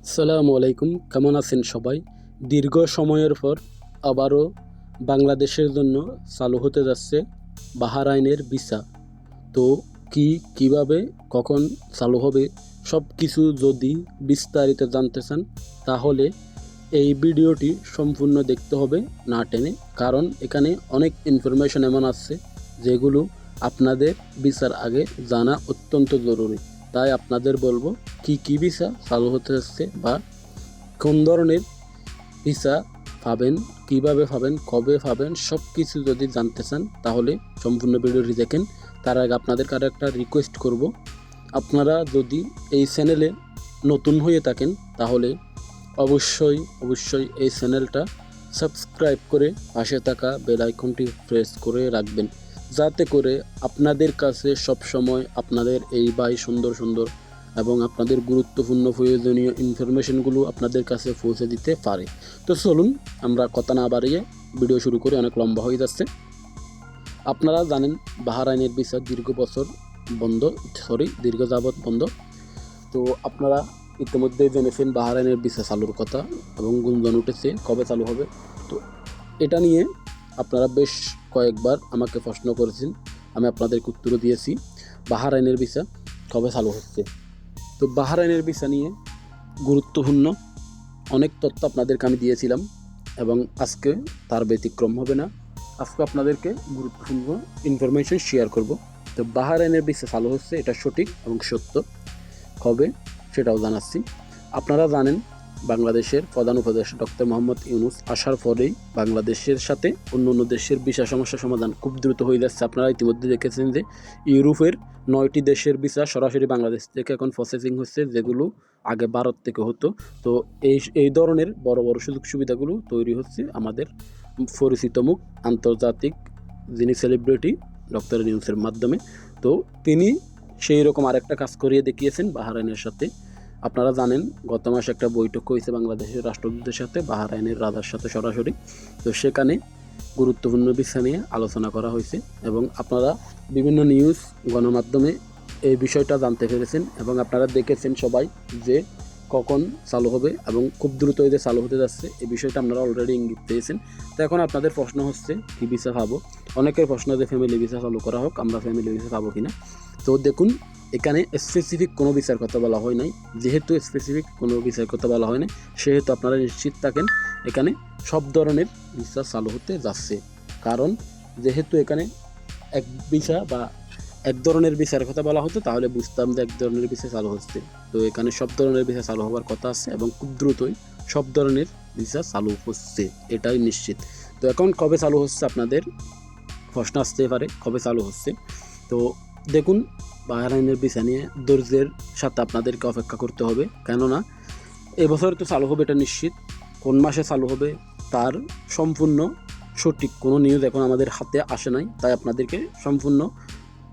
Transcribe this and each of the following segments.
আসসালামু আলাইকুম, কেমন আছেন সবাই? দীর্ঘ সময়ের পর আবারও বাংলাদেশের জন্য চালু হতে যাচ্ছে বাহরাইনের ভিসা। তো কিভাবে কখন চালু হবে সব কিছু যদি বিস্তারিত জানতে চান তাহলে এই ভিডিওটি সম্পূর্ণ দেখতে হবে না টেনে, কারণ এখানে অনেক ইনফরমেশন এমন আছে যেগুলো আপনাদের ভিসার আগে জানা অত্যন্ত জরুরি। তাই আপনাদের বলবো কি ভিসা চালু হতে যাচ্ছে বা কোন ধরনের ভিসা পাবেন, কিভাবে পাবেন, কবে পাবেন, সব কিছু যদি জানতে চান তাহলে সম্পূর্ণ ভিডিওটি দেখেন। তার আগে আপনাদের কারো একটা রিকোয়েস্ট করব, আপনারা যদি এই চ্যানেলে নতুন হয়ে থাকেন তাহলে অবশ্যই এই চ্যানেলটা সাবস্ক্রাইব করে পাশে থাকা বেল আইকনটি প্রেস করে রাখবেন, যাতে করে আপনাদের কাছে সব সময় আপনাদের এই সুন্দর এবং আপনাদের গুরুত্বপূর্ণ প্রয়োজনীয় ইনফরমেশনগুলো আপনাদের কাছে পৌঁছে দিতে পারে। তো চলুন আমরা কথা না বাড়িয়ে ভিডিও শুরু করে, অনেক লম্বা হয়ে যাচ্ছে। আপনারা জানেন বাহরাইনের ভিসা দীর্ঘ যাবৎ বন্ধ। তো আপনারা ইতিমধ্যে জেনেছেন বাহরাইনের ভিসা চালুর কথা এবং গুঞ্জন উঠেছে কবে চালু হবে। তো এটা নিয়ে আপনারা বেশ কয়েকবার আমাকে প্রশ্ন করেছেন, আমি আপনাদেরকে উত্তরও দিয়েছি বাহরাইনের ভিসা কবে চালু হচ্ছে। তো বাহরাইনের ভিসা নিয়ে গুরুত্বপূর্ণ অনেক তথ্য আপনাদেরকে আমি দিয়েছিলাম এবং আজকে তার ব্যতিক্রম হবে না। আজকে আপনাদেরকে গুরুত্বপূর্ণ ইনফরমেশন শেয়ার করব। তো বাহরাইনের ভিসা চালু হচ্ছে, এটা সঠিক এবং সত্য। কবে সেটাও জানাচ্ছি। আপনারা জানেন বাংলাদেশের প্রধান উপদেষ্টা ডক্টর মোহাম্মদ ইউনূস আসার পরেই বাংলাদেশের সাথে অন্য দেশের ভিসা সমস্যা সমাধান খুব দ্রুত হয়ে যাচ্ছে। আপনারা ইতিমধ্যে দেখেছেন যে ইউরোপের 9টি দেশের ভিসা সরাসরি বাংলাদেশ থেকে এখন প্রসেসিং হচ্ছে, যেগুলো আগে ভারত থেকে হতো। তো এই ধরনের বড় সুযোগ সুবিধাগুলো তৈরি হচ্ছে আমাদের পরিচিত মুখ আন্তর্জাতিক যিনি সেলিব্রিটি ডক্টর ইউনূসের মাধ্যমে। তো তিনি সেই রকম আরেকটা কাজ করিয়ে দেখিয়েছেন বাহরাইনের সাথে। আপনারা জানেন গত মাসে একটা বৈঠক হয়েছে বাংলাদেশের রাষ্ট্রদূতের সাথে বাহরাইনের রাজার সাথে সরাসরি। তো সেখানে গুরুত্বপূর্ণ বিষয় নিয়ে আলোচনা করা হয়েছে এবং আপনারা বিভিন্ন নিউজ গণমাধ্যমে এই বিষয়টা জানতে পেরেছেন এবং আপনারা দেখেছেন সবাই যে কখন চালু হবে এবং খুব দ্রুত যে চালু হতে যাচ্ছে, এই বিষয়টা আপনারা অলরেডি ইঙ্গিত পেয়েছেন। তো এখন আপনাদের প্রশ্ন হচ্ছে কি ভিসা পাবো। অনেকের প্রশ্ন যে ফ্যামিলি ভিসা চালু করা হোক, আমরা ফ্যামিলি ভিসা পাবো কিনা। তো দেখুন, এখানে স্পেসিফিক কোনো ভিসার কথা বলা হয় নাই। যেহেতু স্পেসিফিক কোনো ভিসার কথা বলা হয় নাই, সেহেতু আপনারা নিশ্চিত থাকেন এখানে সব ধরনের ভিসা চালু হতে যাচ্ছে। কারণ যেহেতু এখানে এক ভিসা বা এক ধরনের ভিসার কথা বলা হতো তাহলে বুঝতাম যে এক ধরনের ভিসা চালু হচ্ছে। তো এখানে সব ধরনের ভিসা চালু হওয়ার কথা আছে এবং খুব দ্রুতই সব ধরনের ভিসা চালু হচ্ছে, এটাই নিশ্চিত। তো এখন কবে চালু হচ্ছে আপনাদের প্রশ্ন আসতে পারে, কবে চালু হচ্ছে। তো দেখুন, বাহরাইনের ভিসা নিয়ে ধৈর্যের সাথে আপনাদেরকে অপেক্ষা করতে হবে, কেননা এবছর তো চালু হবে এটা নিশ্চিত। কোন মাসে চালু হবে তার সম্পূর্ণ সঠিক কোনো নিউজ এখন আমাদের হাতে আসে নাই, তাই আপনাদেরকে সম্পূর্ণ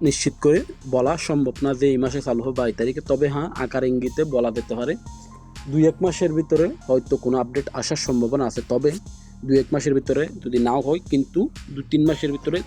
নিশ্চিত করে বলা সম্ভব না যে এই মাসে চালু হবে 22 তারিখে। তবে হ্যাঁ, আকার ইঙ্গিতে বলা যেতে পারে 2-1 মাসের ভিতরে হয়তো কোনো আপডেট আসার সম্ভাবনা আছে। তবে 2-1 মাসের ভিতরে যদি নাও হয়, কিন্তু 2-3 মাসের ভিতরে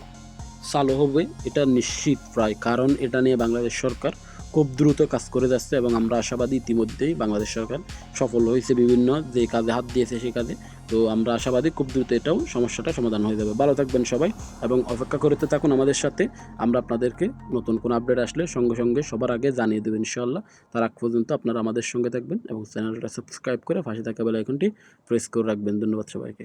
চালু হবে এটা নিশ্চিত প্রায়, কারণ এটা নিয়ে বাংলাদেশ সরকার খুব দ্রুত কাজ করে যাচ্ছে এবং আমরা আশাবাদী ইতিমধ্যেই বাংলাদেশ সরকার সফল হয়েছে বিভিন্ন যে কাজে হাত দিয়েছে সেই কাজে। তো আমরা আশাবাদী খুব দ্রুত এটাও সমস্যাটা সমাধান হয়ে যাবে। ভালো থাকবেন সবাই এবং অপেক্ষা করতে থাকুন আমাদের সাথে। আমরা আপনাদেরকে নতুন কোনো আপডেট আসলে সঙ্গে সবার আগে জানিয়ে দেবেন ইনশাআল্লাহ। তার আগ পর্যন্ত আপনারা আমাদের সঙ্গে থাকবেন এবং চ্যানেলটা সাবস্ক্রাইব করে পাশে থাকা বেল আইকনটি প্রেস করে রাখবেন। ধন্যবাদ সবাইকে।